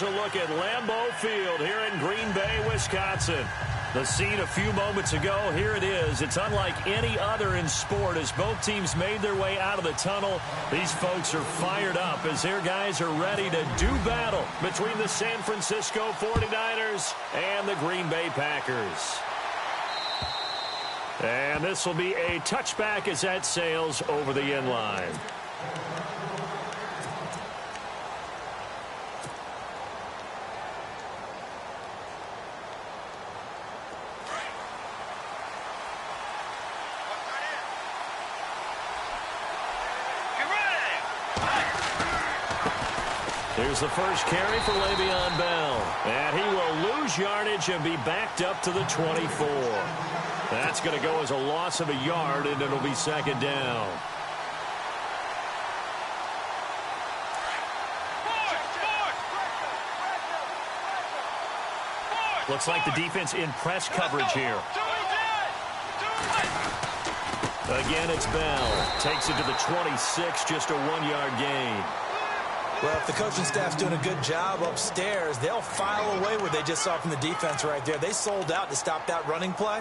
a look at Lambeau Field here in Green Bay, Wisconsin. The scene a few moments ago, here it is. It's unlike any other in sport as both teams made their way out of the tunnel. These folks are fired up as their guys are ready to do battle between the San Francisco 49ers and the Green Bay Packers. And this will be a touchback as that sails over the end line. Here's the first carry for Le'Veon Bell. And he will lose yardage and be backed up to the 24. That's going to go as a loss of a yard, and it'll be second down. Looks like the defense in press coverage here. Again, it's Bell. Takes it to the 26, just a 1-yard gain. Well, if the coaching staff's doing a good job upstairs, they'll file away what they just saw from the defense right there. They sold out to stop that running play.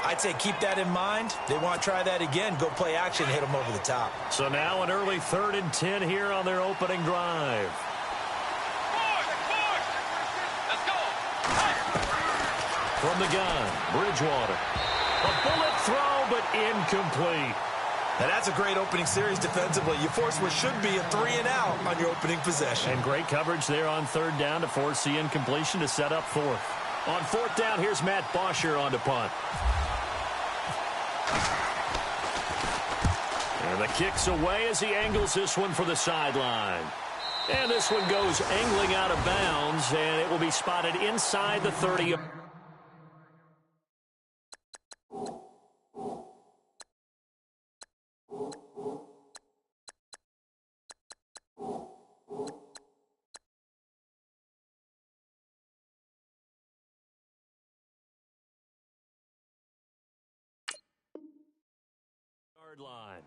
I'd say keep that in mind. They want to try that again. Go play action, hit them over the top. So now an early 3rd and 10 here on their opening drive. Let's go. From the gun, Bridgewater. A bullet throw, but incomplete. Now that's a great opening series defensively. You force what should be a 3-and-out on your opening possession. And great coverage there on 3rd down to force the incompletion to set up 4th. On 4th down, here's Matt Bosher on to punt. And the kick's away as he angles this one for the sideline. And this one goes angling out of bounds, and it will be spotted inside the 30. Line.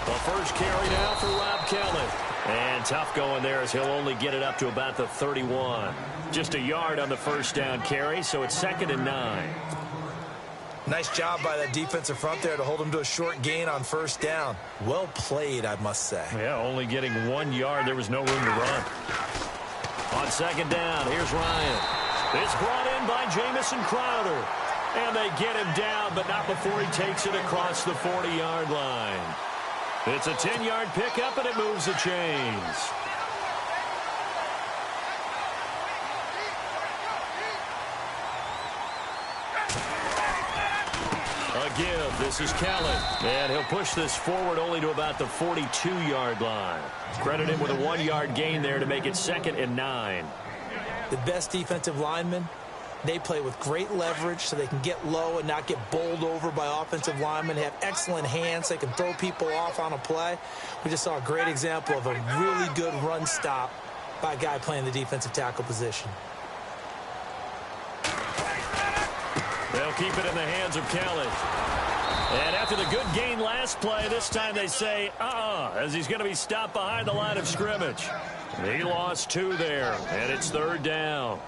The first carry now for Rob Kelly. And tough going there as he'll only get it up to about the 31. Just a yard on the first down carry, so it's 2nd and 9. Nice job by that defensive front there to hold him to a short gain on 1st down. Well played, I must say. Yeah, only getting 1 yard. There was no room to run. On 2nd down, here's Ryan. It's brought in by Jamison Crowder. And they get him down, but not before he takes it across the 40-yard line. It's a 10-yard pickup, and it moves the chains. Give. This is Kelly. And he'll push this forward only to about the 42-yard line. Credit him with a 1-yard gain there to make it 2nd and 9. The best defensive linemen, they play with great leverage so they can get low and not get bowled over by offensive linemen. They have excellent hands. They can throw people off on a play. We just saw a great example of a really good run stop by a guy playing the defensive tackle position. They'll keep it in the hands of Kelly. And after the good gain last play, this time they say, as he's going to be stopped behind the line of scrimmage. He lost 2 there, and it's 3rd down.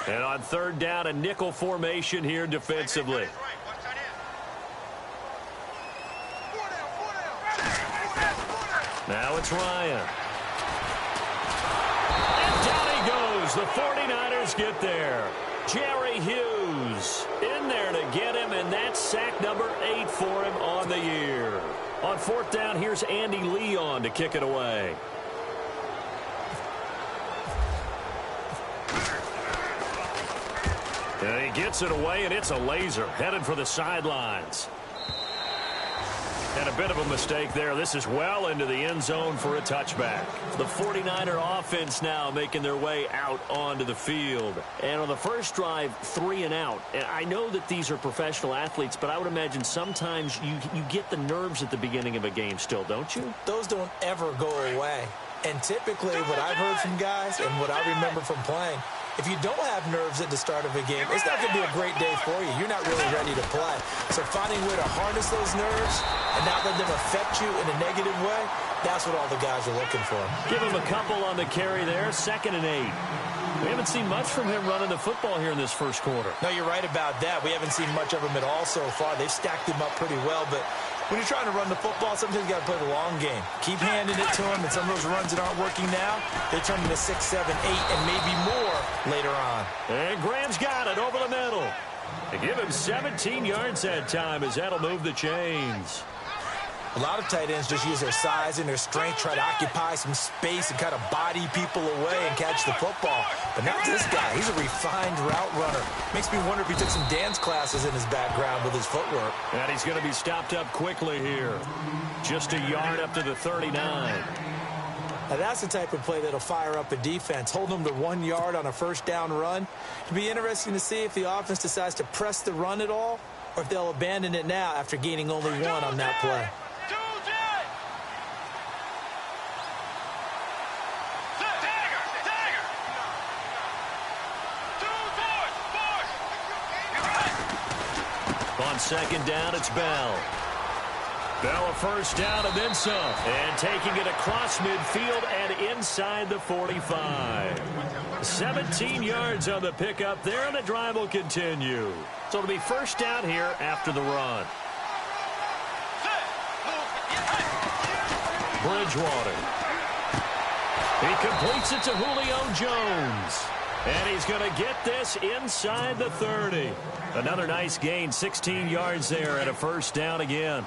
And on 3rd down, a nickel formation here defensively. Now it's Ryan. And down he goes. The 49ers get there. Jerry Hughes in there to get him, and that's sack number 8 for him on the year. On 4th down, here's Andy Leon to kick it away. And he gets it away, and it's a laser headed for the sidelines. And a bit of a mistake there. This is well into the end zone for a touchback. The 49er offense now making their way out onto the field. And on the first drive, 3 and out. And I know that these are professional athletes, but I would imagine sometimes you get the nerves at the beginning of a game still, don't you? Those don't ever go away. And typically what I've heard from guys and what I remember from playing, if you don't have nerves at the start of a game, it's not going to be a great day for you. You're not really ready to play. So finding a way to harness those nerves and not let them affect you in a negative way, that's what all the guys are looking for. Give him a couple on the carry there, 2nd and 8. We haven't seen much from him running the football here in this first quarter. No, you're right about that. We haven't seen much of him at all so far. They've stacked him up pretty well, but when you're trying to run the football, sometimes you got to play the long game. Keep handing it to him, and some of those runs that aren't working now, they turn into 6, 7, 8, and maybe more later on. And Graham's got it over the middle. They give him 17 yards that time as that'll move the chains. A lot of tight ends just use their size and their strength, try to occupy some space and kind of body people away and catch the football. But not this guy. He's a refined route runner. Makes me wonder if he took some dance classes in his background with his footwork. And he's going to be stopped up quickly here. Just a yard up to the 39. Now that's the type of play that'll fire up a defense. Hold them to 1 yard on a first down run. It'll be interesting to see if the offense decides to press the run at all or if they'll abandon it now after gaining only 1 on that play. On 2nd down, it's Bell. Bell a first down and then some. And taking it across midfield and inside the 45. 17 yards on the pickup there, and the drive will continue. So it'll be first down here after the run. Bridgewater. He completes it to Julio Jones. And he's going to get this inside the 30. Another nice gain, 16 yards there and a first down again.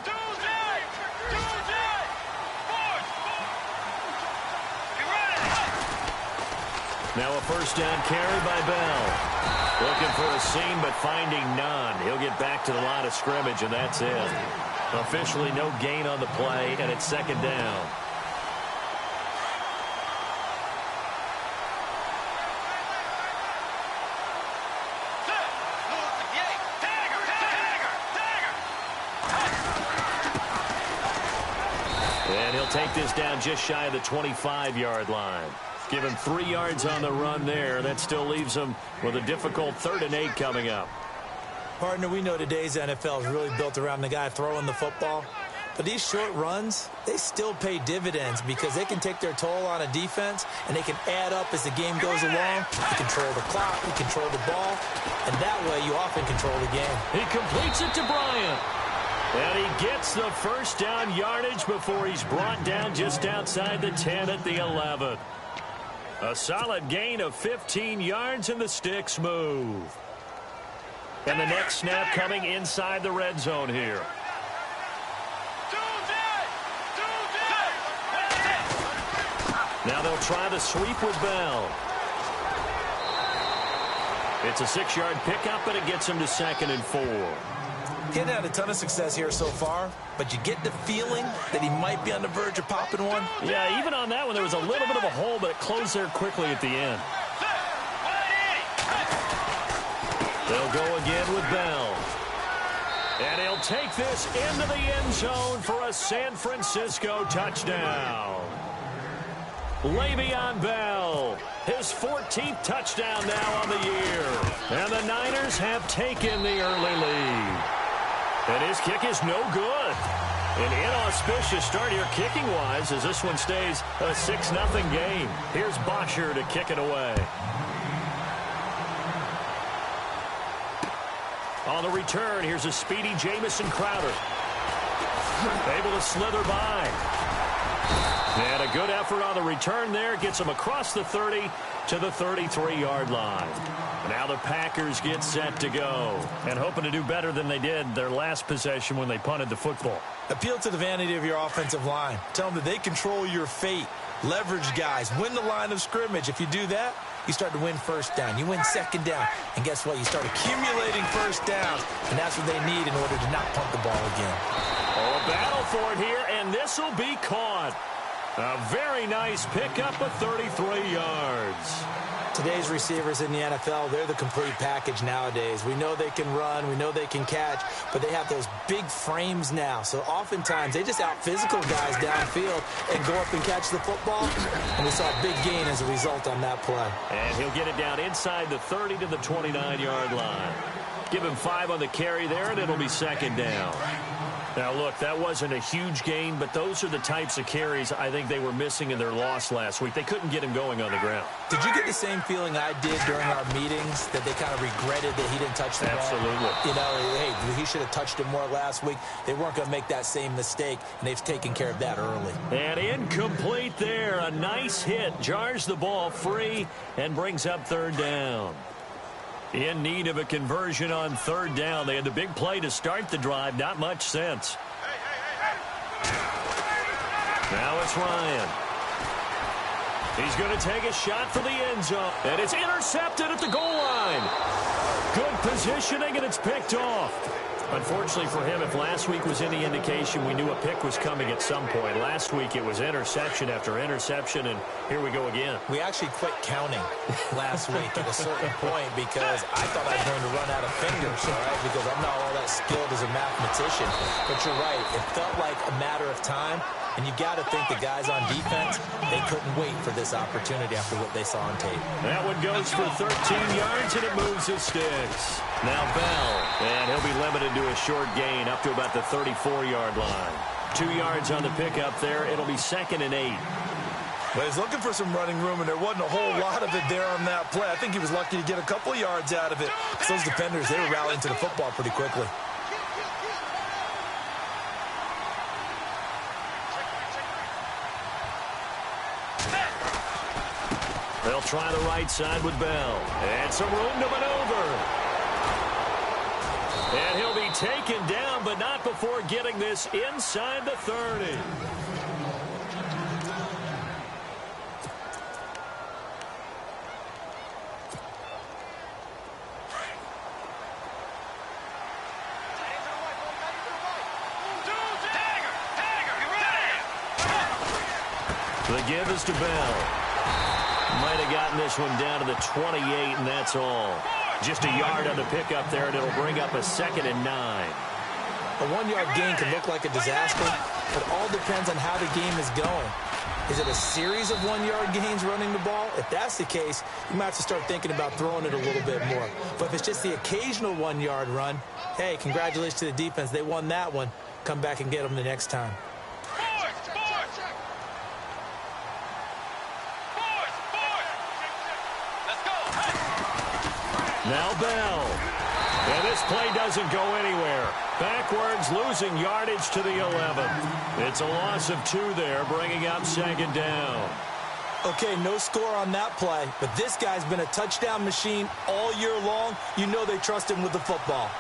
Now a first down carry by Bell. Looking for a seam, but finding none. He'll get back to the line of scrimmage, and that's it. Officially no gain on the play, and it's 2nd down. And he'll take this down just shy of the 25-yard line. Give him 3 yards on the run there. That still leaves him with a difficult 3rd and 8 coming up. Partner, we know today's NFL is really built around the guy throwing the football. But these short runs, they still pay dividends because they can take their toll on a defense and they can add up as the game goes along. You control the clock, you control the ball, and that way you often control the game. He completes it to Bryant. And he gets the first down yardage before he's brought down just outside the 10 at the 11. A solid gain of 15 yards, and the sticks move. And the next snap coming inside the red zone here. Now they'll try the sweep with Bell. It's a 6-yard pickup, and it gets him to 2nd and 4. Getting had a ton of success here so far, but you get the feeling that he might be on the verge of popping one. Yeah, even on that one, there was a little bit of a hole, but it closed there quickly at the end. They'll go again with Bell. And he'll take this into the end zone for a San Francisco touchdown. Le'Veon Bell, his 14th touchdown now on the year. And the Niners have taken the early lead. And his kick is no good. An inauspicious start here kicking-wise as this one stays a 6-0 game. Here's Bosher to kick it away. On the return, here's a speedy Jamison Crowder. Able to slither by. And a good effort on the return there. Gets him across the 30 to the 33-yard line. Now the Packers get set to go. And hoping to do better than they did their last possession when they punted the football. Appeal to the vanity of your offensive line. Tell them that they control your fate. Leverage guys. Win the line of scrimmage. If you do that, you start to win first down. You win 2nd down. And guess what? You start accumulating first downs. And that's what they need in order to not punt the ball again. Oh, a battle for it here, and this will be caught. A very nice pickup of 33 yards. Today's receivers in the NFL, they're the complete package nowadays. We know they can run, we know they can catch, but they have those big frames now. So oftentimes they just out-physical guys downfield and go up and catch the football. And we saw a big gain as a result on that play. And he'll get it down inside the 30 to the 29-yard line. Give him 5 on the carry there, and it'll be second down. Now, look, that wasn't a huge gain, but those are the types of carries I think they were missing in their loss last week. They couldn't get him going on the ground. Did you get the same feeling I did during our meetings, that they kind of regretted that he didn't touch the ball? Absolutely. You know, hey, he should have touched it more last week. They weren't going to make that same mistake, and they've taken care of that early. And incomplete there. A nice hit. Jars the ball free and brings up third down. In need of a conversion on third down. They had the big play to start the drive. Not much sense. Now it's Ryan. He's going to take a shot for the end zone. And it's intercepted at the goal line. Good positioning, and it's picked off. Unfortunately for him, if last week was any indication, we knew a pick was coming at some point. Last week it was interception after interception, and here we go again. We actually quit counting last week at a certain point because I thought I was going to run out of fingers, all right, because I'm not all that skilled as a mathematician. But you're right. It felt like a matter of time, and you got to think the guys on defense, they couldn't wait for this opportunity after what they saw on tape. That one goes for 13 yards, and it moves his sticks. Now Bell, and he'll be limited to a short gain up to about the 34-yard line. 2 yards on the pickup there. It'll be 2nd and 8. Well, he's looking for some running room, and there wasn't a whole lot of it there on that play. I think he was lucky to get a couple of yards out of it. Those defenders, they were rallying to the football pretty quickly. They'll try the right side with Bell. And some room to maneuver. And he'll be taken down, but not before getting this inside the 30. The give is to Bell. Might have gotten this one down to the 28, and that's all. Just a yard on the pickup there, and it'll bring up a 2nd and 9. A 1-yard gain can look like a disaster, but all depends on how the game is going. Is it a series of 1-yard gains running the ball? If that's the case, you might have to start thinking about throwing it a little bit more. But if it's just the occasional 1-yard run, hey, congratulations to the defense. They won that one. Come back and get them the next time. Now Bell. And this play doesn't go anywhere. Backwards, losing yardage to the 11. It's a loss of 2 there, bringing up 2nd down. Okay, no score on that play, but this guy's been a touchdown machine all year long. You know they trust him with the football.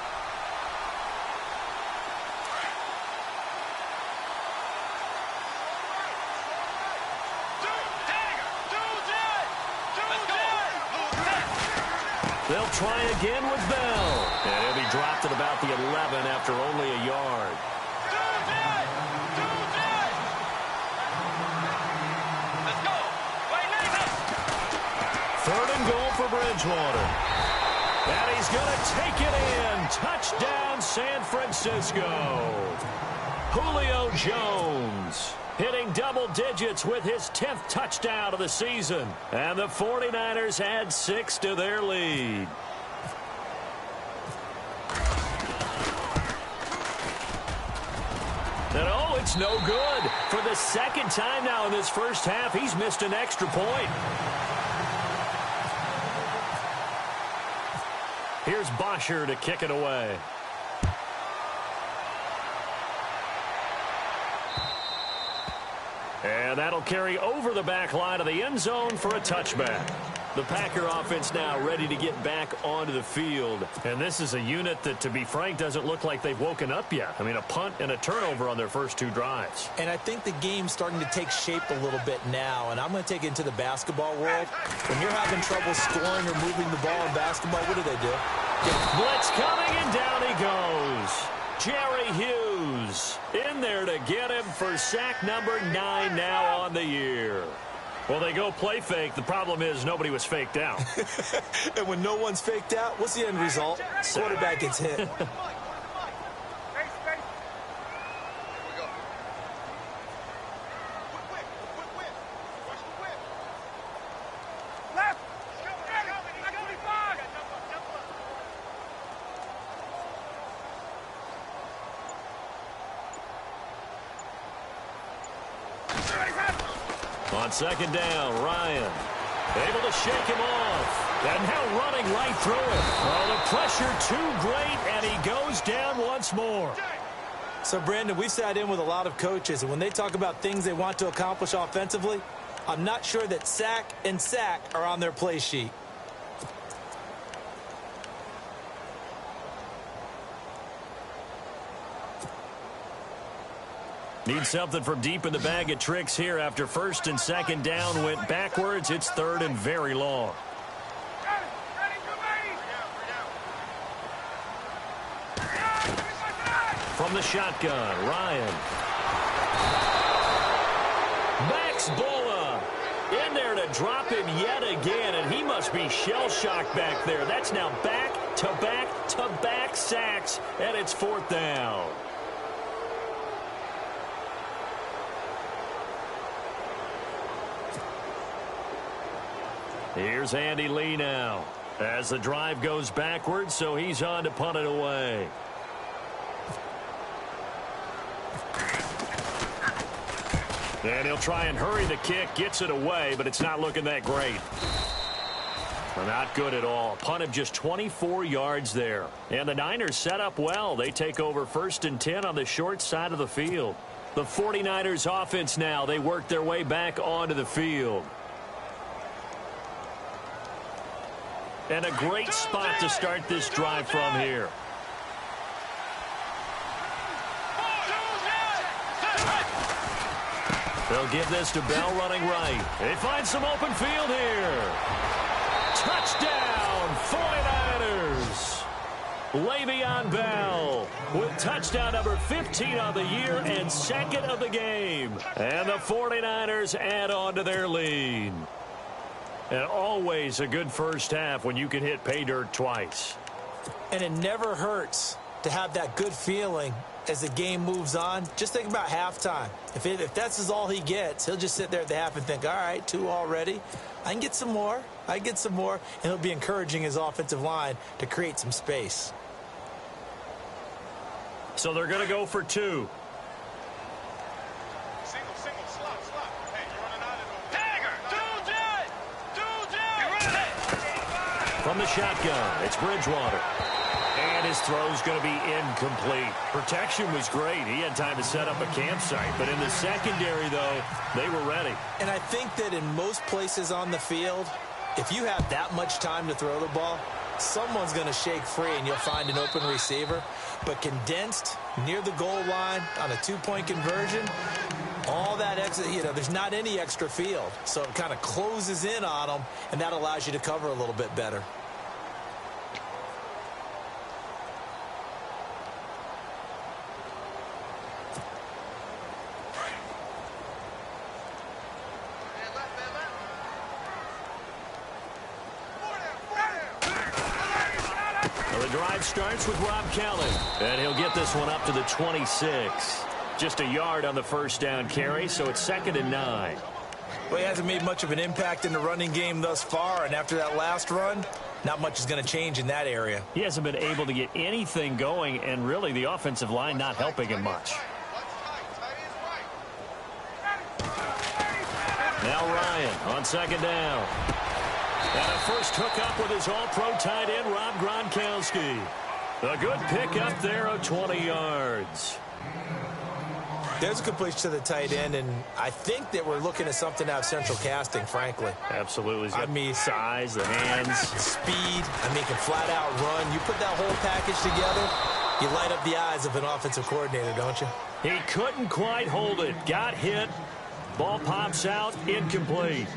They'll try again with Bell. And he'll be dropped at about the 11 after only a yard. Let's go. Third and goal for Bridgewater. And he's going to take it in. Touchdown, San Francisco. Julio Jones hitting double digits with his 10th touchdown of the season. And the 49ers add 6 to their lead. And oh, it's no good. For the 2nd time now in this first half, he's missed an extra point. Here's Bosher to kick it away. And that'll carry over the back line of the end zone for a touchback. The Packer offense now ready to get back onto the field. And this is a unit that, to be frank, doesn't look like they've woken up yet. I mean, a punt and a turnover on their first 2 drives. And I think the game's starting to take shape a little bit now. And I'm going to take it into the basketball world. When you're having trouble scoring or moving the ball in basketball, what do? Blitz coming, and down he goes. Jerry Hughes in there to get him for sack number 9 now on the year. Well, they go play fake. The problem is nobody was faked out. And when no one's faked out, what's the end result? Quarterback gets hit. On second down, Ryan able to shake him off. And now running right through it. Oh, the pressure too great, and he goes down once more. So, Brandon, we've sat in with a lot of coaches, and when they talk about things they want to accomplish offensively, I'm not sure that sack and sack are on their play sheet. Need something from deep in the bag of tricks here after first and second down went backwards. It's third and very long. From the shotgun, Ryan. Max Bola in there to drop him yet again, and he must be shell-shocked back there. That's now back-to-back-to-back sacks, and it's fourth down. Here's Andy Lee now as the drive goes backwards, so he's on to punt it away. And he'll try and hurry the kick, gets it away, but it's not looking that great. Not good at all. Punt of just 24 yards there. And the Niners set up well. They take over first and 10 on the short side of the field. The 49ers offense now, they work their way back onto the field. And a great spot to start this drive from here. They'll give this to Bell running right. They find some open field here. Touchdown, 49ers. Le'Veon Bell with touchdown number 15 on the year and second of the game. And the 49ers add on to their lead. And always a good first half when you can hit pay dirt twice. And it never hurts to have that good feeling as the game moves on. Just think about halftime. If that's all he gets, he'll just sit there at the half and think, all right, 2 already. I can get some more. I get some more. And he'll be encouraging his offensive line to create some space. So they're going to go for 2. From the shotgun, it's Bridgewater. And his throw's going to be incomplete. Protection was great. He had time to set up a campsite. But in the secondary, though, they were ready. And I think that in most places on the field, if you have that much time to throw the ball, someone's going to shake free and you'll find an open receiver. But condensed near the goal line on a 2-point conversion, all that extra, there's not any extra field. So it kind of closes in on them, and that allows you to cover a little bit better. The drive starts with Rob Kelly, and he'll get this one up to the 26. Just a yard on the first down carry, so it's second and 9. Well, he hasn't made much of an impact in the running game thus far, and after that last run, not much is going to change in that area. He hasn't been able to get anything going, and really the offensive line not helping him much. Now Ryan on second down. And a first hookup with his all-pro tight end, Rob Gronkowski. A good pickup there of 20 yards. There's a completion to the tight end, and I think that we're looking at something out of central casting, frankly. Absolutely. I mean, size, the hands. Speed. He can flat out run. You put that whole package together, you light up the eyes of an offensive coordinator, don't you? He couldn't quite hold it. Got hit. Ball pops out, incomplete.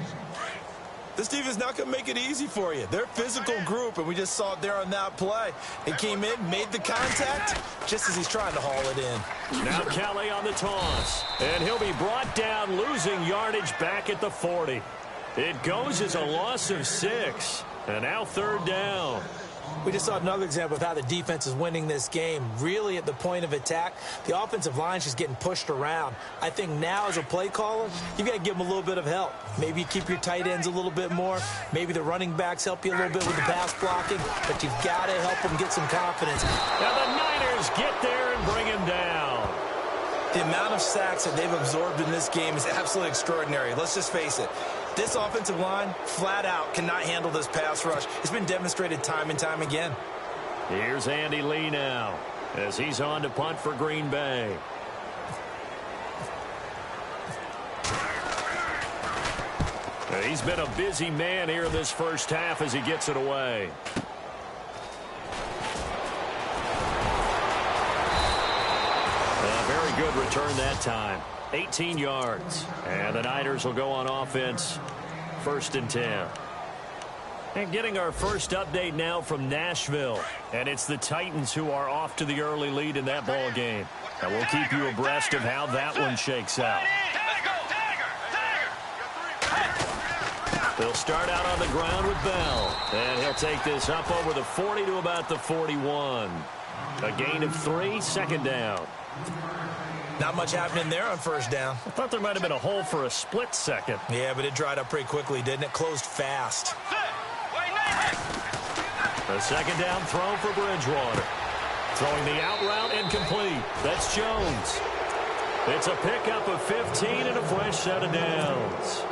This defense is not going to make it easy for you. They're a physical group, and we just saw it there on that play. They came in, made the contact, just as he's trying to haul it in. Now Kelly on the toss, and he'll be brought down, losing yardage back at the 40. It goes as a loss of 6, and now 3rd down. We just saw another example of how the defense is winning this game. Really at the point of attack, the offensive line's just getting pushed around. I think now as a play caller, you've got to give them a little bit of help. Maybe you keep your tight ends a little bit more. Maybe the running backs help you a little bit with the pass blocking. But you've got to help them get some confidence. Now the Niners get there and bring him down. The amount of sacks that they've absorbed in this game is absolutely extraordinary. Let's just face it. This offensive line, flat out, cannot handle this pass rush. It's been demonstrated time and time again. Here's Andy Lee now as he's on to punt for Green Bay. He's been a busy man here in this first half as he gets it away. A very good return that time. 18 yards. And the Niners will go on offense. 1st and 10. And getting our first update now from Nashville. And it's the Titans who are off to the early lead in that ball game. And we'll keep you abreast of how that one shakes out. They'll start out on the ground with Bell. And he'll take this up over the 40 to about the 41. A gain of 3, 2nd down. Not much happening there on 1st down. I thought there might have been a hole for a split second. Yeah, but it dried up pretty quickly, didn't it? Closed fast. A 2nd down throw for Bridgewater. Throwing the out route incomplete. That's Jones. It's a pickup of 15 and a fresh set of downs.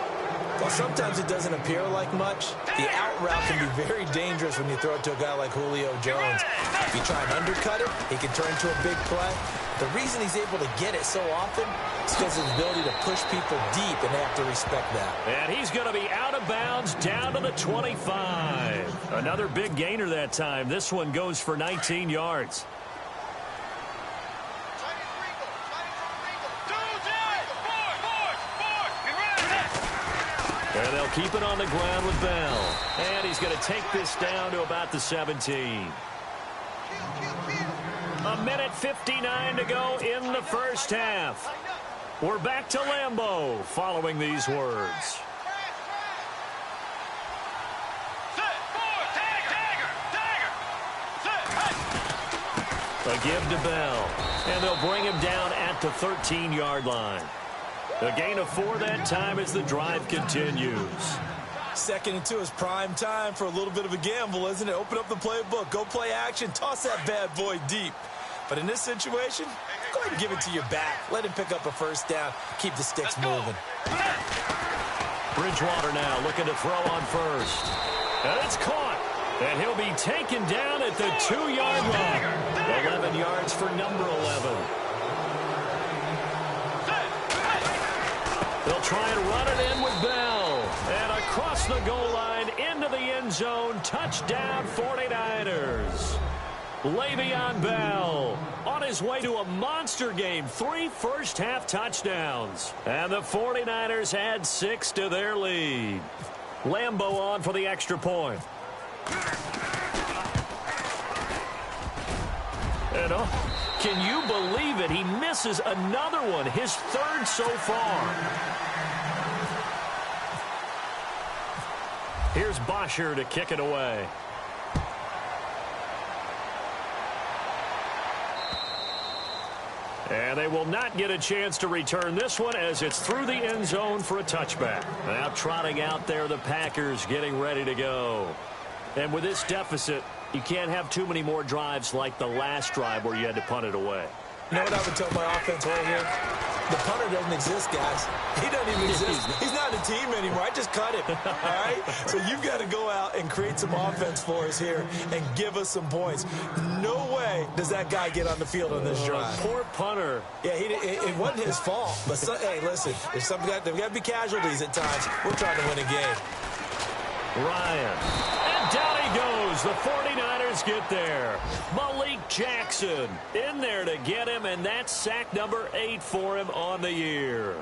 Well, sometimes it doesn't appear like much. The out route can be very dangerous when you throw it to a guy like Julio Jones. If you try and undercut it, he can turn into a big play. The reason he's able to get it so often is because of his ability to push people deep, and they have to respect that. And he's going to be out of bounds down to the 25. Another big gainer that time. This one goes for 19 yards. And they'll keep it on the ground with Bell. And he's going to take this down to about the 17. A minute 59 to go in the first half. We're back to Lambeau following these words. A give to Bell. And they'll bring him down at the 13-yard line. A gain of 4 that time as the drive continues. 2nd and 2 is prime time for a little bit of a gamble, isn't it? Open up the playbook, go play action, toss that bad boy deep. But in this situation, go ahead and give it to your back. Let him pick up a 1st down. Keep the sticks moving. Bridgewater now looking to throw on 1st. And it's caught. And he'll be taken down at the 2-yard line. 11 yards for number 11. They'll try and run it in with Bell. And across the goal line into the end zone. Touchdown 49ers. Le'Veon Bell on his way to a monster game. 3 first-half touchdowns. And the 49ers add 6 to their lead. Lambeau on for the extra point. And can you believe it? He misses another one, his 3rd so far. Here's Bosher to kick it away. And they will not get a chance to return this one as it's through the end zone for a touchback. Now trotting out there, the Packers getting ready to go. And with this deficit, you can't have too many more drives like the last drive where you had to punt it away. You know what I would tell my offense right here? The punter doesn't exist, guys. He doesn't even exist. He's not a team anymore. I just cut him. All right? So you've got to go out and create some offense for us here and give us some points. No way does that guy get on the field on this drive. Poor punter. Yeah, it wasn't his fault. But, hey, listen, there's got to be casualties at times. We're trying to win a game. Ryan. And down he goes. The 49ers get there. Malik Jackson in there to get him, and that's sack number 8 for him on the year.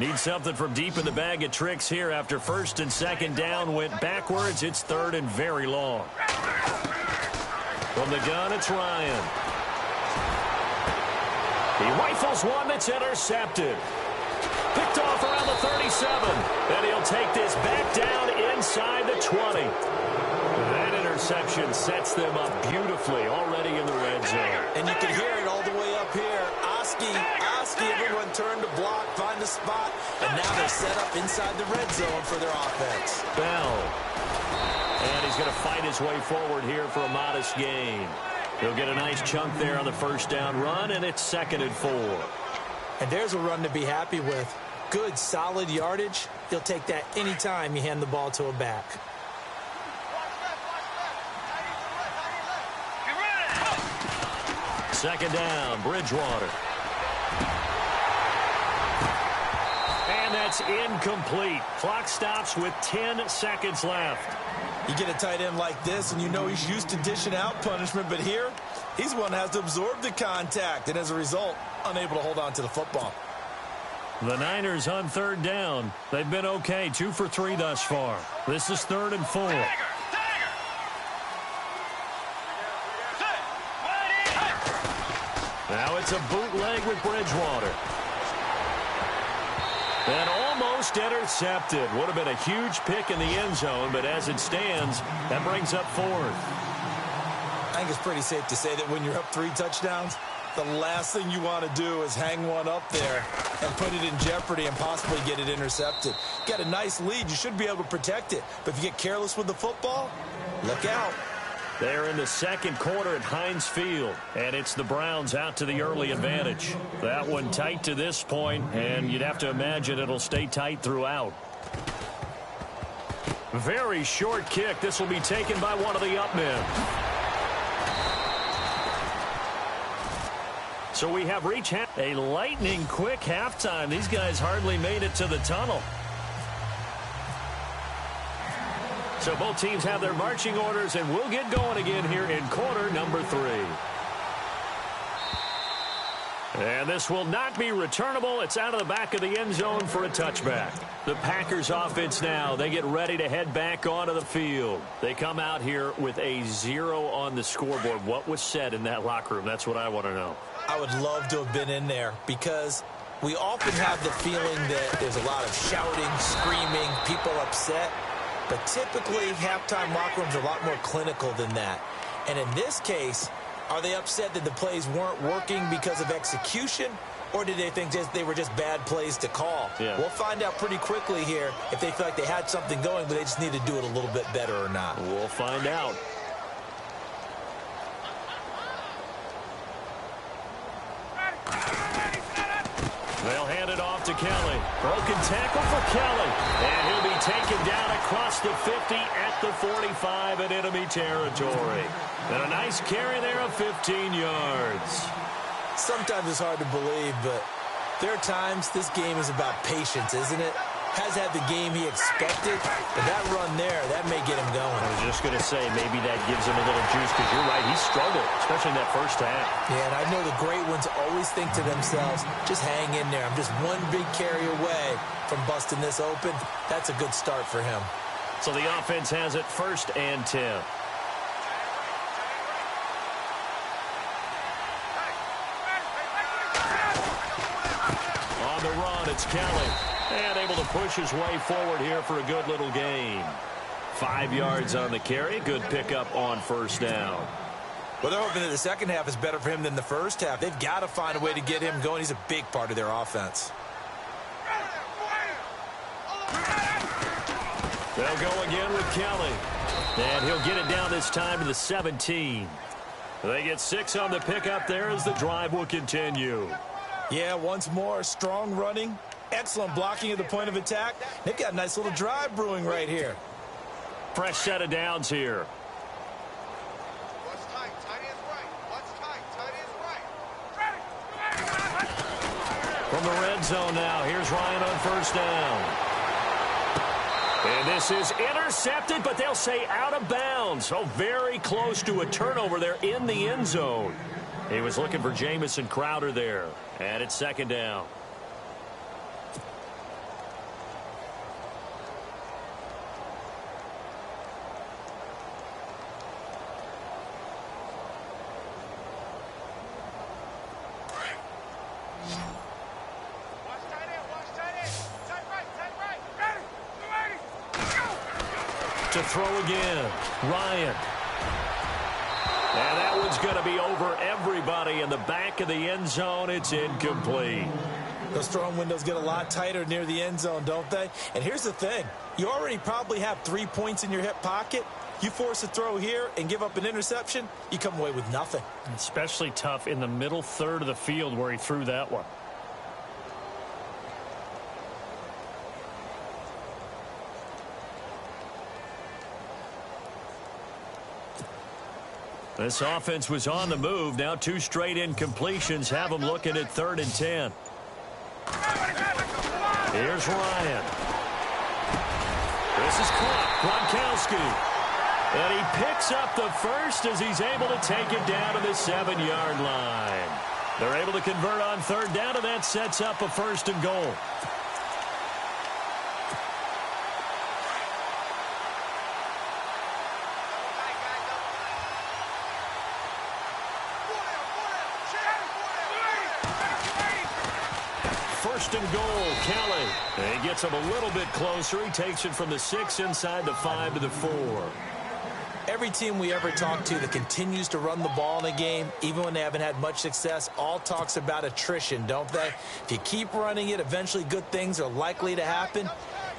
Need something from deep in the bag of tricks here after first and second down went backwards. It's third and very long. From the gun, it's Ryan. He rifles one that's intercepted. Picked off around the 37. And he'll take this back down inside the 20. That interception sets them up beautifully already in the red zone. And you can hear it all the way up here. Oski, everyone turned to block, find a spot, and now they're set up inside the red zone for their offense. Bell. And he's going to fight his way forward here for a modest gain. He'll get a nice chunk there on the first down run, and it's 2nd and 4. And there's a run to be happy with. Good, solid yardage. You'll take that anytime you hand the ball to a back. Second down, Bridgewater. And that's incomplete. Clock stops with 10 seconds left. You get a tight end like this, and you know he's used to dishing out punishment, but here, he's the one that has to absorb the contact, and as a result, unable to hold on to the football. The Niners on third down. They've been okay, 2 for 3 thus far. This is 3rd and 4. Now it's a bootleg with Bridgewater. And almost intercepted. Would have been a huge pick in the end zone, but as it stands, that brings up 4th. I think it's pretty safe to say that when you're up 3 touchdowns, the last thing you want to do is hang one up there and put it in jeopardy and possibly get it intercepted. Got a nice lead. You should be able to protect it. But if you get careless with the football, look out. They're in the second quarter at Heinz Field, and it's the Browns out to the early advantage. That one tight to this point, and you'd have to imagine it'll stay tight throughout. Very short kick. This will be taken by one of the up men. So we have reached a lightning quick halftime. These guys hardly made it to the tunnel. So both teams have their marching orders, and we'll get going again here in quarter number 3. And this will not be returnable. It's out of the back of the end zone for a touchback. The Packers offense now, they get ready to head back onto the field. They come out here with a 0 on the scoreboard. What was said in that locker room? That's what I want to know. I would love to have been in there because we often have the feeling that there's a lot of shouting, screaming, people upset. But typically, halftime locker rooms are a lot more clinical than that. And in this case, are they upset that the plays weren't working because of execution? Or did they think they were just bad plays to call? Yeah. We'll find out pretty quickly here if they feel like they had something going, but they just need to do it a little bit better or not. We'll find out. They'll hand it off to Kelly. Broken tackle for Kelly. And he'll be taken down across the 50 at the 45 in enemy territory. And a nice carry there of 15 yards. Sometimes it's hard to believe, but there are times this game is about patience, isn't it? Has had the game he expected, but that run there, that may get him going. I was just going to say, maybe that gives him a little juice, because you're right, he struggled, especially in that first half. Yeah, and I know the great ones always think to themselves, just hang in there. I'm just one big carry away from busting this open. That's a good start for him. So the offense has it 1st and 10. On the run, it's Kelly. And able to push his way forward here for a good little gain. 5 yards on the carry. Good pickup on first down. Well, they're hoping that the second half is better for him than the first half. They've got to find a way to get him going. He's a big part of their offense. They'll go again with Kelly. And he'll get it down this time to the 17. They get 6 on the pickup there as the drive will continue. Yeah, once more, strong running. Excellent blocking at the point of attack. They've got a nice little drive brewing right here. Fresh set of downs here. What's tight? Tight is right. What's tight? Tight is right. From the red zone now, here's Ryan on first down. And this is intercepted, but they'll say out of bounds. So very close to a turnover there in the end zone. He was looking for Jamison Crowder there. And it's 2nd down. to throw again. Ryan. And that one's going to be over everybody in the back of the end zone. It's incomplete. Those throwing windows get a lot tighter near the end zone, don't they? And here's the thing. You already probably have 3 points in your hip pocket. You force a throw here and give up an interception, you come away with nothing. Especially tough in the middle third of the field where he threw that one. This offense was on the move. Now 2 straight incompletions have them looking at 3rd and 10. Here's Ryan. This is caught. Gronkowski. And he picks up the first as he's able to take it down to the 7-yard line. They're able to convert on 3rd down, and that sets up a 1st and goal. First and goal, Kelly. And he gets him a little bit closer. He takes it from the 6 inside the 5 to the 4. Every team we ever talk to that continues to run the ball in a game, even when they haven't had much success, all talks about attrition, don't they? If you keep running it, eventually good things are likely to happen.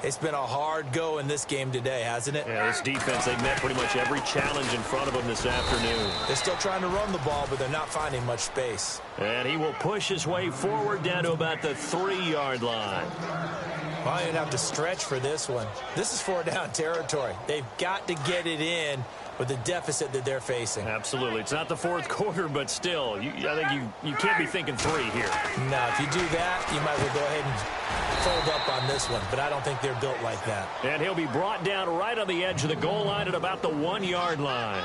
It's been a hard go in this game today, hasn't it? Yeah, this defense, they've met pretty much every challenge in front of them this afternoon. They're still trying to run the ball, but they're not finding much space. And he will push his way forward down to about the 3-yard line. Well, you'd have to stretch for this one. This is 4-down territory. They've got to get it in with the deficit that they're facing. Absolutely. It's not the 4th quarter, but still, I think you can't be thinking 3 here. No, if you do that, you might as well go ahead and fold up on this one, but I don't think they're built like that. And he'll be brought down right on the edge of the goal line at about the 1-yard line.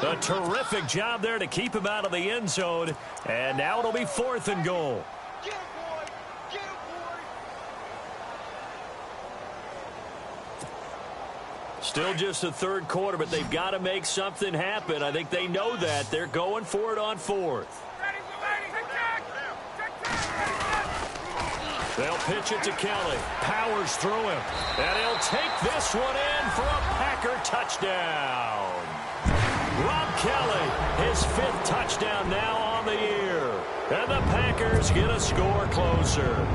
A terrific job there to keep him out of the end zone, and now it'll be 4th and goal. Get him, boy! Get him, boy! Still just the 3rd quarter, but they've got to make something happen. I think they know that. They're going for it on 4th. They'll pitch it to Kelly. Powers through him. And he'll take this one in for a Packer touchdown. Rob Kelly, his 5th touchdown now on the year. And the Packers get a score closer.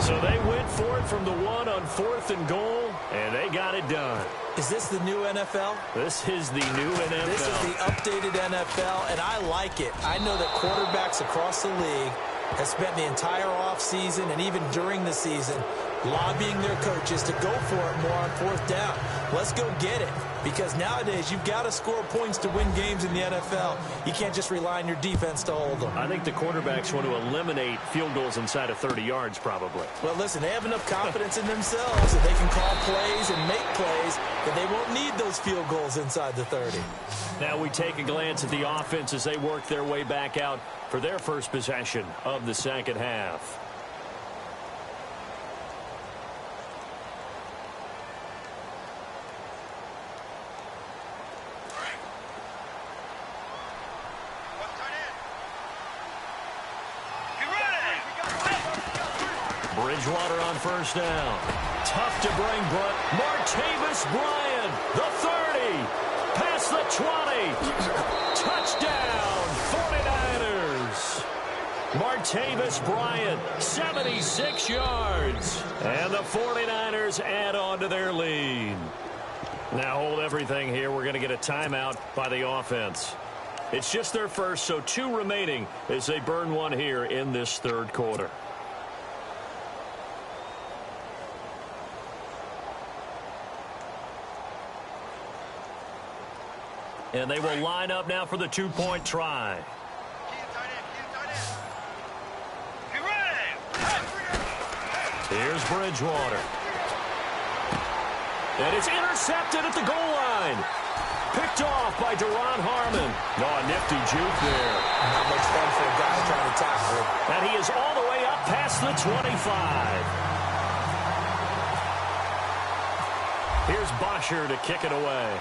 So they went for it from the 1 on 4th and goal, and they got it done. Is this the new NFL? This is the new NFL. This is the updated NFL, and I like it. I know that quarterbacks across the league have spent the entire offseason and even during the season lobbying their coaches to go for it more on 4th down. Let's go get it. Because nowadays, you've got to score points to win games in the NFL. You can't just rely on your defense to hold them. I think the quarterbacks want to eliminate field goals inside of 30 yards, probably. Well, listen, they have enough confidence in themselves that they can call plays and make plays that they won't need those field goals inside the 30. Now we take a glance at the offense as they work their way back out for their first possession of the 2nd half. Bridgewater on 1st down. Tough to bring, but Martavis Bryant, the 30, past the 20. Touchdown, 49ers. Martavis Bryant, 76 yards. And the 49ers add on to their lead. Now hold everything here. We're going to get a timeout by the offense. It's just their first, so 2 remaining as they burn one here in this 3rd quarter. And they will line up now for the 2-point try. Here's Bridgewater. And it's intercepted at the goal line. Picked off by Deron Harmon. No, a nifty juke there. Not much fun for a guy trying to tackle him. And he is all the way up past the 25. Here's Bosher to kick it away.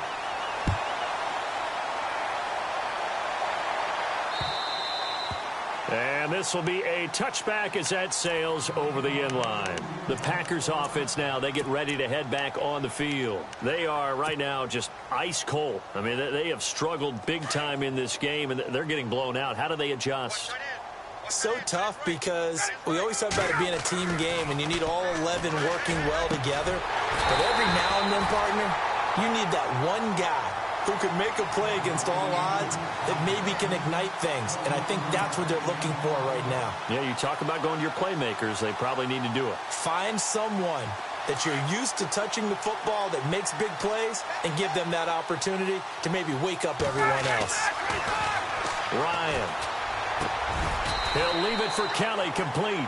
And this will be a touchback as that sails over the end line. The Packers offense now, they get ready to head back on the field. They are right now just ice cold. I mean, they have struggled big time in this game, and they're getting blown out. How do they adjust? So tough because we always talk about it being a team game, and you need all 11 working well together. But every now and then, partner, you need that one guy who can make a play against all odds that maybe can ignite things. And I think that's what they're looking for right now. Yeah, you talk about going to your playmakers. They probably need to do it. Find someone that you're used to touching the football that makes big plays and give them that opportunity to maybe wake up everyone else. Ryan. He'll leave it for Kelly, complete.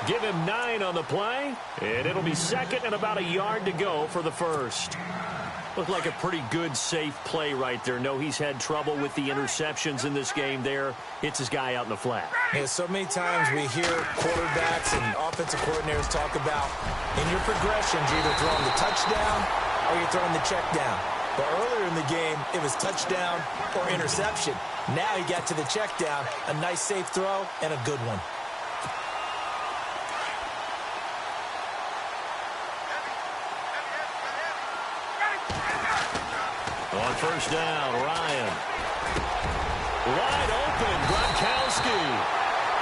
Give him 9 on the play, and it'll be second and about a yard to go for the first. Looked like a pretty good, safe play right there. No, he's had trouble with the interceptions in this game there. Hits his guy out in the flat. Yeah, so many times we hear quarterbacks and offensive coordinators talk about in your progressions, you're either throwing the touchdown or you're throwing the check down. But earlier in the game, it was touchdown or interception. Now he got to the check down, a nice safe throw, and a good one. On first down, Ryan. Wide open, Gronkowski.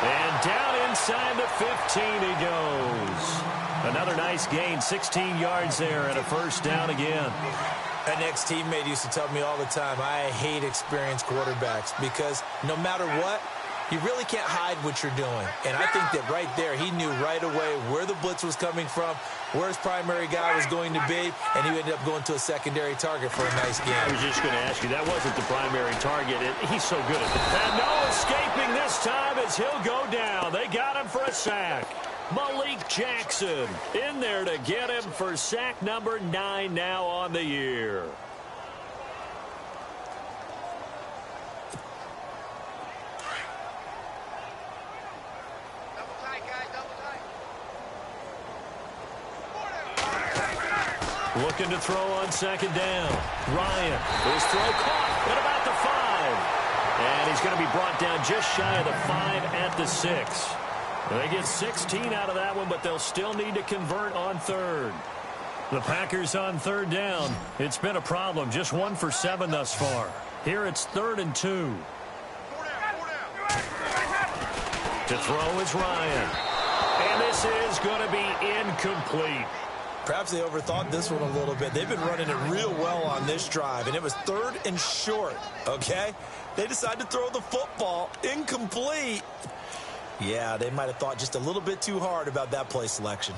And down inside the 15 he goes. Another nice gain, 16 yards there, and a first down again. An ex-teammate used to tell me all the time, I hate experienced quarterbacks because no matter what, you really can't hide what you're doing. And I think that right there, he knew right away where the blitz was coming from, where his primary guy was going to be, and he ended up going to a secondary target for a nice game. I was just going to ask you, that wasn't the primary target. He's so good at it. And no escaping this time as he'll go down. They got him for a sack. Malik Jackson in there to get him for sack number 9 now on the year. Looking to throw on second down. Ryan, his throw caught at about the 5. And he's going to be brought down just shy of the 5 at the 6. They get 16 out of that one, but they'll still need to convert on third. The Packers on third down. It's been a problem. Just 1 for 7 thus far. Here it's 3rd and 2. To throw is Ryan. And this is going to be incomplete. Perhaps they overthought this one a little bit. They've been running it real well on this drive, and it was 3rd and short, okay? They decided to throw the football incomplete. Yeah, they might have thought just a little bit too hard about that play selection.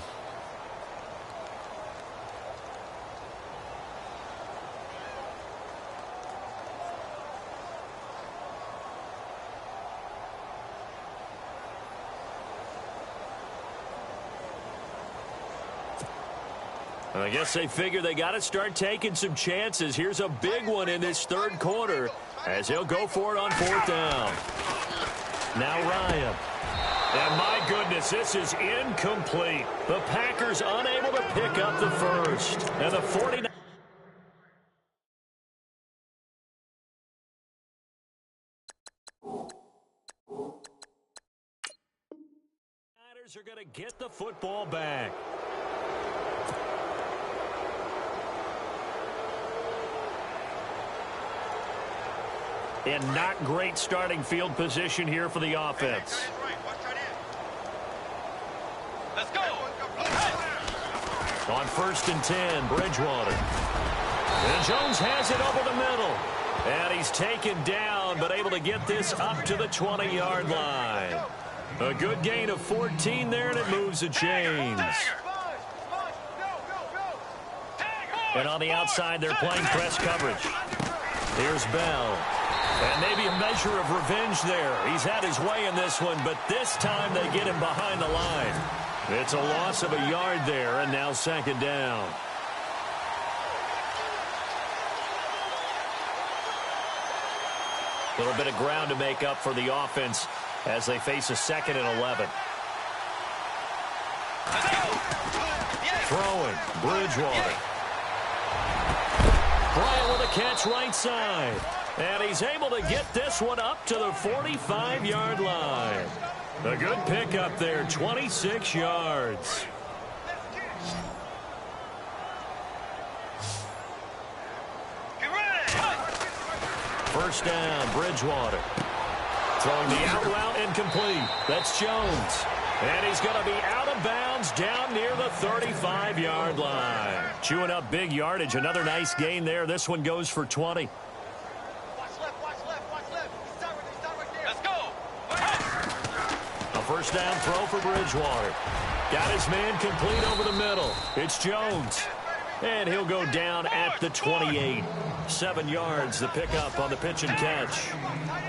I guess they figure they got to start taking some chances. Here's a big one in this third quarter as he'll go for it on 4th down. Now Ryan. And my goodness, this is incomplete. The Packers unable to pick up the first. And the 49ers are going to get the football back. And not great starting field position here for the offense. Let's go. On 1st and 10, Bridgewater. And Jones has it over the middle. And he's taken down, but able to get this up to the 20-yard line. A good gain of 14 there, and it moves the chains. And on the outside, they're playing press coverage. Here's Bell. And maybe a measure of revenge there. He's had his way in this one, but this time they get him behind the line. It's a loss of a yard there, and now 2nd down. A little bit of ground to make up for the offense as they face a 2nd and 11. Throwing, Bridgewater. Bryant with a catch right side. And he's able to get this one up to the 45-yard line. A good pickup there, 26 yards. First down, Bridgewater. Throwing the out route incomplete. That's Jones. And he's going to be out of bounds down near the 35-yard line. Chewing up big yardage. Another nice gain there. This one goes for 20. Watch left, watch left, watch left. Start right there. Let's go. A first down throw for Bridgewater. Got his man complete over the middle. It's Jones. And he'll go down at the 28. 7 yards, the pickup on the pitch and catch.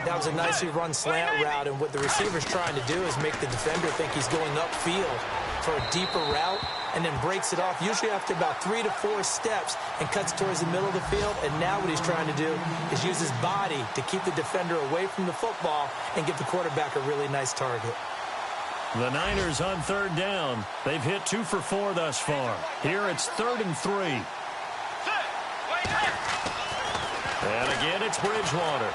That was a nicely run slant route, and what the receiver's trying to do is make the defender think he's going upfield for a deeper route and then breaks it off, usually after about 3 to 4 steps, and cuts towards the middle of the field. And now what he's trying to do is use his body to keep the defender away from the football and give the quarterback a really nice target. The Niners on third down. They've hit 2 for 4 thus far. Here it's 3rd and 3. And again, it's Bridgewater.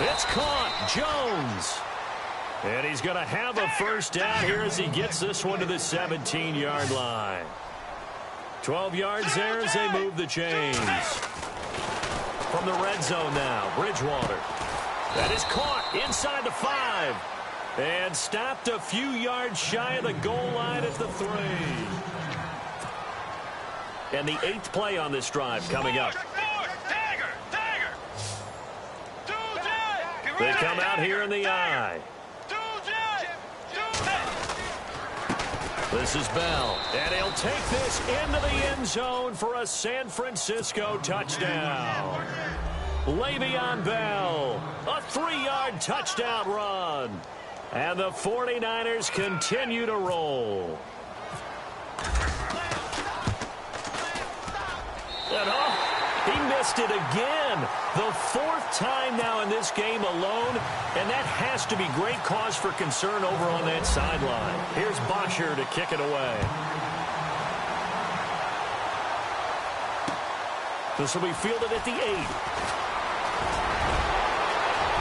It's caught. Jones. And he's going to have a first down here as he gets this one to the 17-yard line. 12 yards there as they move the chains. From the red zone now, Bridgewater. That is caught inside the 5. And stopped a few yards shy of the goal line at the 3. And the 8th play on this drive coming up. They come out here in the I. This is Bell. And he'll take this into the end zone for a San Francisco touchdown. Le'Veon Bell, a 3-yard touchdown run. And the 49ers continue to roll. And he missed it again. The 4th time now in this game alone. And that has to be great cause for concern over on that sideline. Here's Bosher to kick it away. This will be fielded at the 8.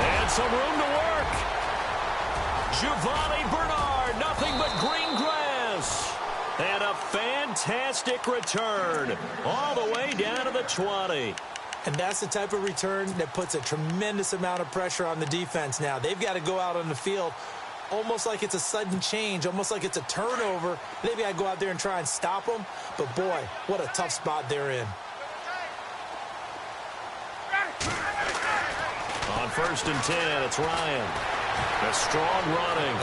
And some room to work. Giovanni Bernard, nothing but green grass. And a fantastic return all the way down to the 20. And that's the type of return that puts a tremendous amount of pressure on the defense now. They've got to go out on the field almost like it's a sudden change, almost like it's a turnover. They've got to go out there and try and stop them. But, boy, what a tough spot they're in. On 1st and 10, it's Ryan. A strong running.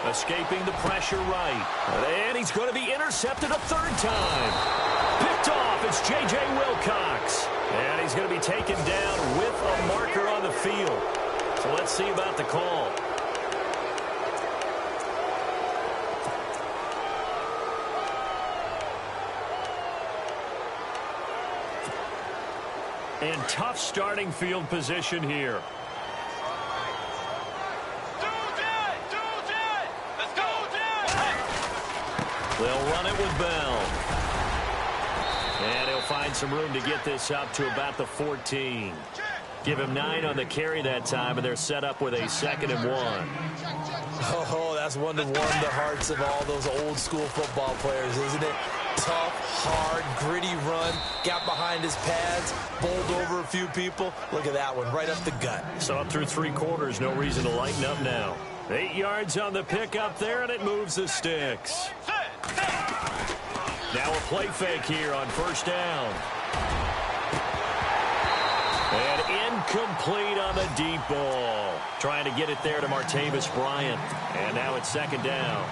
Escaping the pressure right. And he's going to be intercepted a 3rd time. Picked off. It's J.J. Wilcox. And he's going to be taken down with a marker on the field. So let's see about the call. And tough starting field position here. They'll run it with Bell. And he'll find some room to get this up to about the 14. Give him 9 on the carry that time, and they're set up with a 2nd and 1. Oh, that's one to warm the hearts of all those old school football players, isn't it? Tough, hard, gritty run. Got behind his pads, bowled over a few people. Look at that one, right up the gut. So up through 3 quarters, no reason to lighten up now. 8 yards on the pickup there, and it moves the sticks. Now a play fake here on 1st down. And incomplete on the deep ball. Trying to get it there to Martavis Bryant. And now it's 2nd down.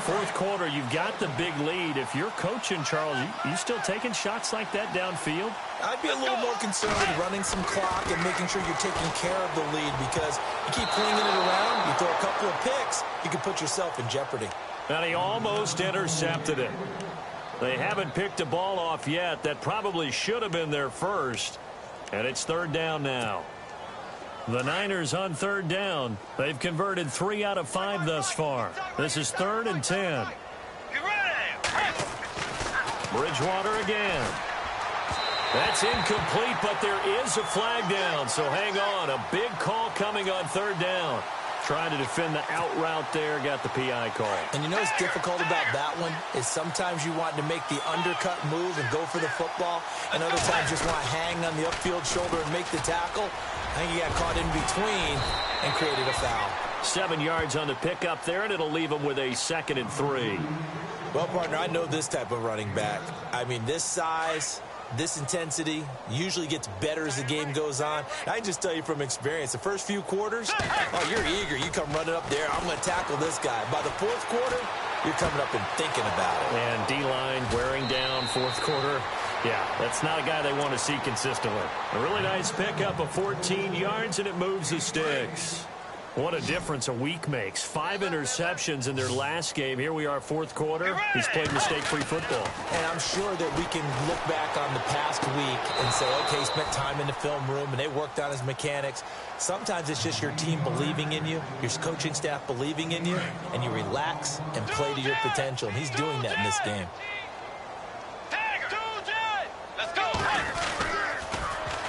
4th quarter, you've got the big lead. If you're coaching, Charles, you still taking shots like that downfield? I'd be a little more concerned with running some clock and making sure you're taking care of the lead, because you keep flinging it around, you throw a couple of picks, you can put yourself in jeopardy. And he almost intercepted it. They haven't picked a ball off yet. That probably should have been their first. And it's 3rd down now. The Niners on 3rd down. They've converted 3 out of 5 thus far. This is 3rd and 10. Bridgewater again. That's incomplete, but there is a flag down, so hang on. A big call coming on third down. Trying to defend the out route there, got the PI call. And you know what's difficult about that one is sometimes you want to make the undercut move and go for the football, and other times just want to hang on the upfield shoulder and make the tackle. I think he got caught in between and created a foul. 7 yards on the pickup there, and it'll leave him with a 2nd and 3. Well, partner, I know this type of running back. I mean, this size, this intensity usually gets better as the game goes on. I can just tell you from experience, the first few quarters, oh, you're eager. You come running up there, I'm going to tackle this guy. By the fourth quarter, you're coming up and thinking about it. And D-line wearing down fourth quarter. Yeah, that's not a guy they want to see consistently. A really nice pickup of 14 yards, and it moves the sticks. What a difference a week makes. 5 interceptions in their last game. Here we are, fourth quarter. He's played mistake-free football. And I'm sure that we can look back on the past week and say, okay, he spent time in the film room and they worked on his mechanics. Sometimes it's just your team believing in you, your coaching staff believing in you, and you relax and play to your potential. And he's doing that in this game.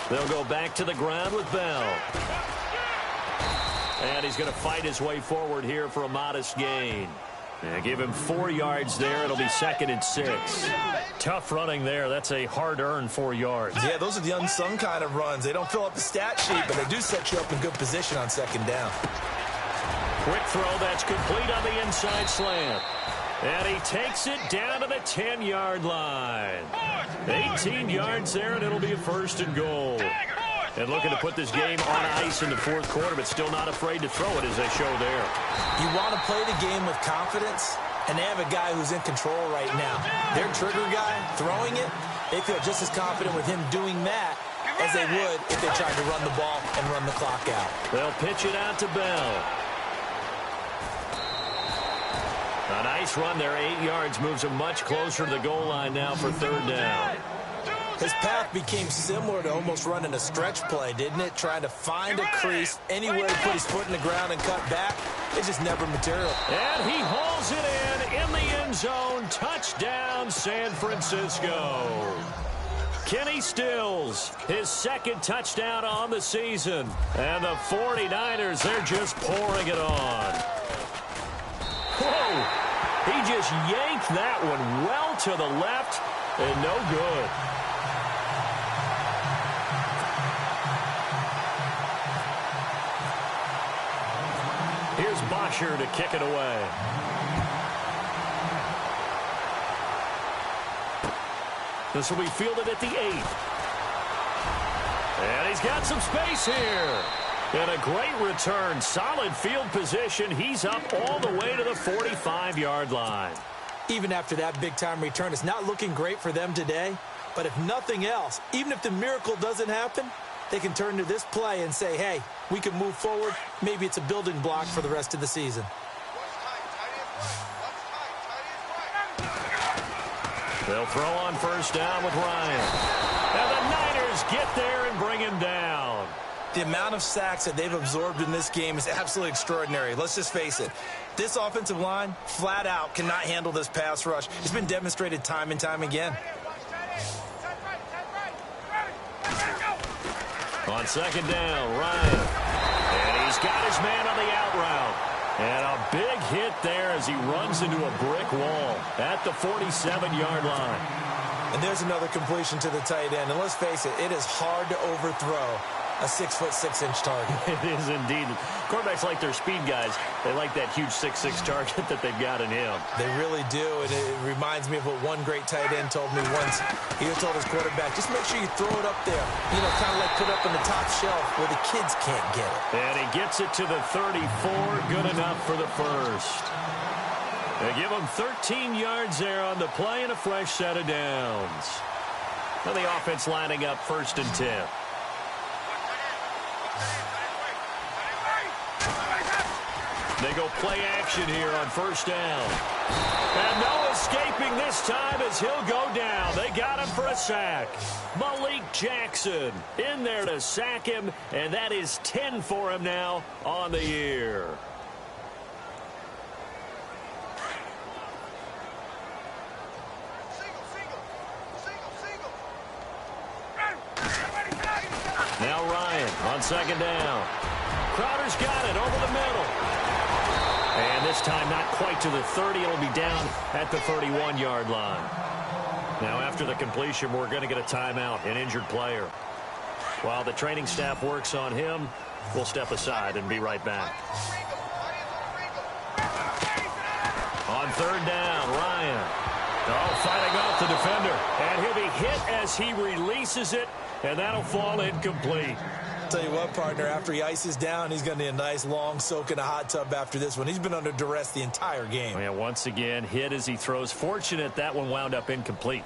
They'll go back to the ground with Bell. And he's going to fight his way forward here for a modest gain. Yeah, give him 4 yards there. It'll be 2nd and 6. Tough running there. That's a hard-earned 4 yards. Yeah, those are the unsung kind of runs. They don't fill up the stat sheet, but they do set you up in good position on 2nd down. Quick throw. That's complete on the inside slant. And he takes it down to the 10-yard line. 18 yards there, and it'll be a 1st and goal. And looking to put this game on ice in the fourth quarter, but still not afraid to throw it as they show there. You want to play the game with confidence, and they have a guy who's in control right now. Their trigger guy, throwing it, they feel just as confident with him doing that as they would if they tried to run the ball and run the clock out. They'll pitch it out to Bell. A nice run there, 8 yards, moves him much closer to the goal line now for 3rd down. His path became similar to almost running a stretch play, didn't it? Trying to find a crease anywhere to put his foot in the ground and cut back. It just never materialized. And he hauls it in the end zone. Touchdown, San Francisco. Kenny Stills, his 2nd touchdown on the season. And the 49ers, they're just pouring it on. Whoa! He just yanked that one well to the left and no good. Here's Bosher to kick it away. This will be fielded at the 8. And he's got some space here. And a great return. Solid field position. He's up all the way to the 45-yard line. Even after that big-time return, it's not looking great for them today. But if nothing else, even if the miracle doesn't happen, they can turn to this play and say, hey, we can move forward. Maybe it's a building block for the rest of the season. They'll throw on 1st down with Ryan. And the Niners get there and bring him down. The amount of sacks that they've absorbed in this game is absolutely extraordinary. Let's just face it. This offensive line, flat out, cannot handle this pass rush. It's been demonstrated time and time again. On 2nd down, Ryan. And he's got his man on the out route. And a big hit there as he runs into a brick wall at the 47-yard line. And there's another completion to the tight end. And let's face it, it is hard to overthrow a 6'6" target. It is indeed. Quarterbacks like their speed guys. They like that huge 6'6" target that they've got in him. They really do, and it reminds me of what one great tight end told me once. He told his quarterback, just make sure you throw it up there. You know, kind of like put it up on the top shelf where the kids can't get it. And he gets it to the 34. Good enough for the 1st. They give him 13 yards there on the play and a fresh set of downs. Now the offense lining up 1st and 10. They go play action here on 1st down. And no escaping this time as he'll go down. They got him for a sack. Malik Jackson in there to sack him, and that is 10 for him now on the year. On second down. Crowder's got it over the middle. And this time not quite to the 30. It'll be down at the 31-yard line. Now after the completion, we're going to get a timeout, an injured player. While the training staff works on him, we'll step aside and be right back. On third down, Ryan. Oh, fighting off the defender. And he'll be hit as he releases it, and that'll fall incomplete. Tell you what, partner, after he ices down, he's going to need a nice long soak in a hot tub after this one. He's been under duress the entire game. Yeah, once again, hit as he throws. Fortunate that one wound up incomplete.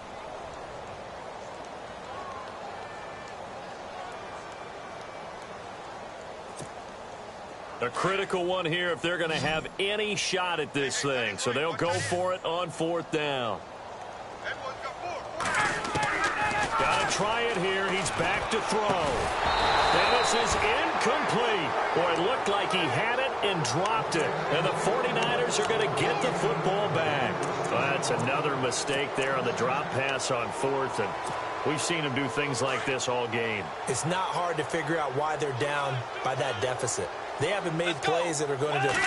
A critical one here if they're going to have any shot at this thing. So they'll go for it on fourth down. Got to try it here. He's back to throw. And this is incomplete. Boy, it looked like he had it and dropped it. And the 49ers are going to get the football back. Well, that's another mistake there on the drop pass on fourth. And we've seen him do things like this all game. It's not hard to figure out why they're down by that deficit. They haven't made plays that are going to just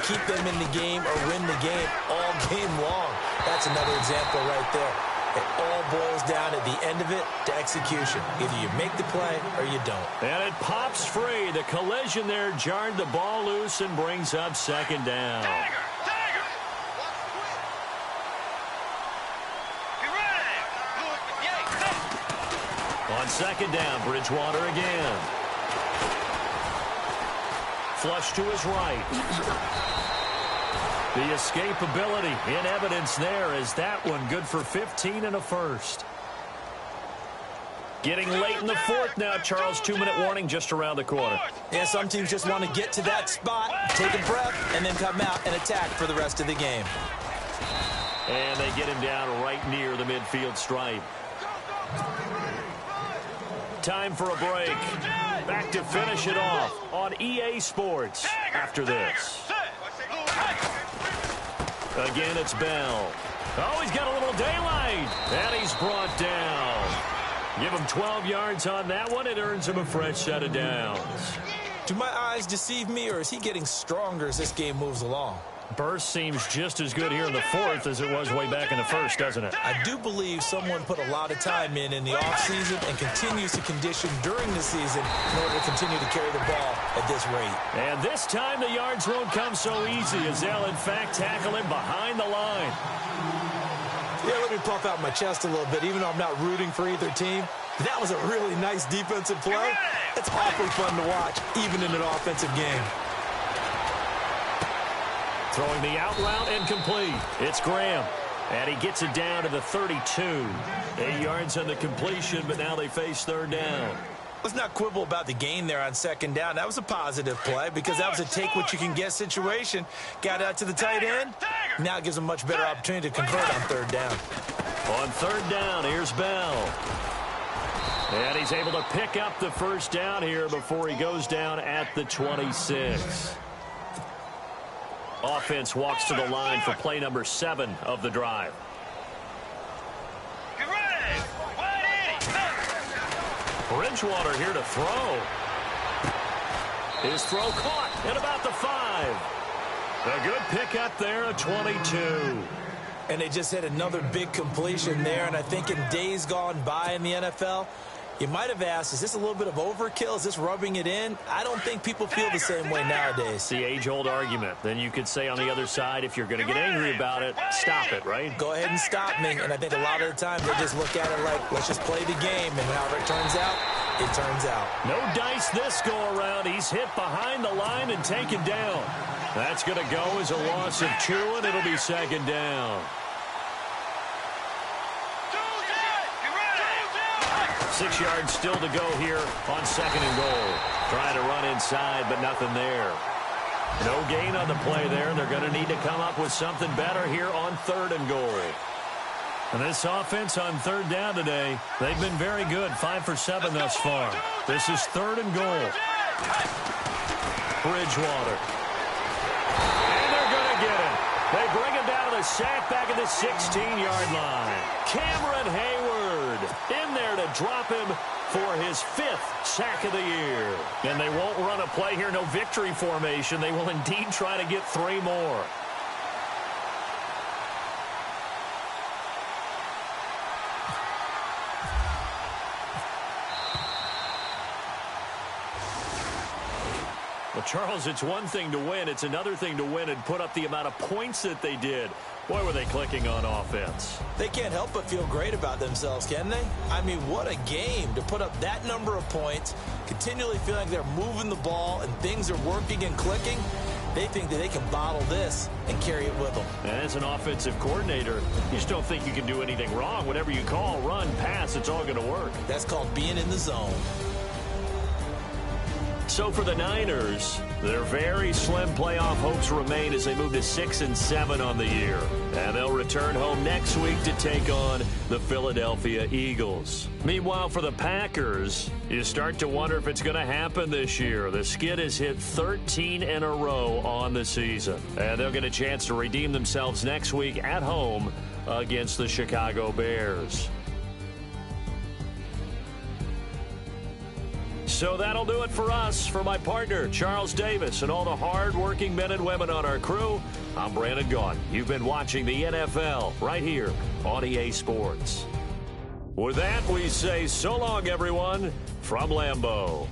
keep them in the game or win the game all game long. That's another example right there. It all boils down at the end of it to execution. Either you make the play or you don't. And it pops free. The collision there jarred the ball loose and brings up second down. On second down, Bridgewater again. Flush to his right. The escapability in evidence there is that one good for 15 and a first. Getting late in the fourth now, Charles. 2-minute warning just around the corner. Yeah, some teams just want to get to that spot, take a breath, and then come out and attack for the rest of the game. And they get him down right near the midfield stripe. Time for a break. Back to finish it off on EA Sports after this. Again, it's Bell. Oh, he's got a little daylight. And he's brought down. Give him 12 yards on that one. It earns him a fresh set of downs. Do my eyes deceive me, or is he getting stronger as this game moves along? Burst seems just as good here in the fourth as it was way back in the first, doesn't it? I do believe someone put a lot of time in the offseason and continues to condition during the season in order to continue to carry the ball at this rate. And this time the yards won't come so easy as they'll, in fact, tackle him behind the line. Yeah, let me puff out my chest a little bit, even though I'm not rooting for either team. That was a really nice defensive play. It's awfully fun to watch, even in an offensive game. Throwing the out route and complete. It's Graham. And he gets it down to the 32. 8 yards on the completion, but now they face third down. Let's not quibble about the gain there on second down. That was a positive play because that was a take-what-you-can-get situation. Got out to the tight end. Now it gives him a much better opportunity to convert on third down. On third down, here's Bell. And he's able to pick up the first down here before he goes down at the 26. Offense walks to the line for play number 7 of the drive. Bridgewater here to throw. His throw caught at about the 5. A good pickup there at 22. And they just hit another big completion there. And I think in days gone by in the NFL, you might have asked, is this a little bit of overkill? Is this rubbing it in? I don't think people feel the same way nowadays. The age-old argument. Then you could say on the other side, if you're going to get angry about it, stop it, right? Go ahead and stop me. And I think a lot of the time they just look at it like, let's just play the game. And however it turns out, it turns out. No dice this go-around. He's hit behind the line and taken down. That's going to go as a loss of 2, and it'll be second down. 6 yards still to go here on second and goal. Trying to run inside, but nothing there. No gain on the play there. They're going to need to come up with something better here on third and goal. And this offense on third down today, they've been very good. 5 for 7 thus far. This is third and goal. Bridgewater. And they're going to get him. They bring him down to the sack back at the 16-yard line. Cameron Hayward in there to they'll drop him for his 5th sack of the year. And they won't run a play here, no victory formation. They will indeed try to get 3 more. Well, Charles, it's one thing to win. It's another thing to win and put up the amount of points that they did. Boy, were they clicking on offense. They can't help but feel great about themselves, can they? I mean, what a game to put up that number of points, continually feeling like they're moving the ball and things are working and clicking. They think that they can bottle this and carry it with them. And as an offensive coordinator, you just don't think you can do anything wrong. Whatever you call, run, pass, it's all going to work. That's called being in the zone. So for the Niners, their very slim playoff hopes remain as they move to 6-7 on the year. And they'll return home next week to take on the Philadelphia Eagles. Meanwhile, for the Packers, you start to wonder if it's going to happen this year. The skid has hit 13 in a row on the season. And they'll get a chance to redeem themselves next week at home against the Chicago Bears. So that'll do it for us. For my partner, Charles Davis, and all the hard-working men and women on our crew, I'm Brandon Gaudin. You've been watching the NFL right here on EA Sports. With that, we say so long, everyone, from Lambeau.